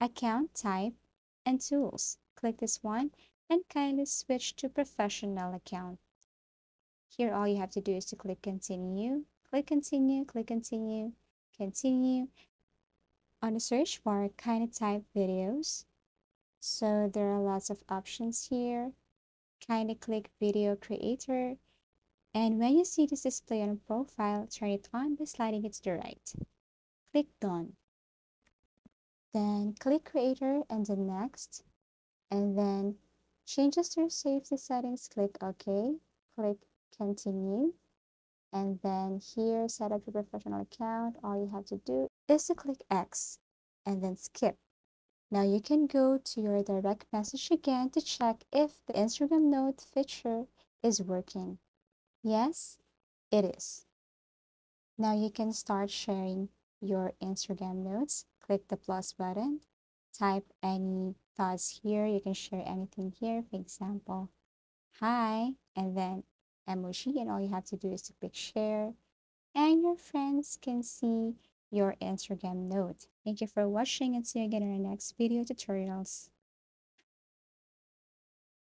account type, and tools. Click this one and kindly switch to professional account. Here, all you have to do is to click continue, click continue, click continue, continue. On the search bar, kindly type videos. So there are lots of options here. Kindly click video creator. And when you see this display on profile, turn it on by sliding it to the right. Click done. Then click creator and then next. And then changes to your safety settings, click OK. Click continue. And then here, set up your professional account. All you have to do is to click X and then skip. Now you can go to your direct message again to check if the Instagram note feature is working. Yes, it is. Now you can start sharing your Instagram notes. Click the plus button, type any thoughts here. You can share anything here. For example, hi, and then emoji, and all you have to do is to click share, and your friends can see your Instagram note. Thank you for watching and see you again in our next video tutorials.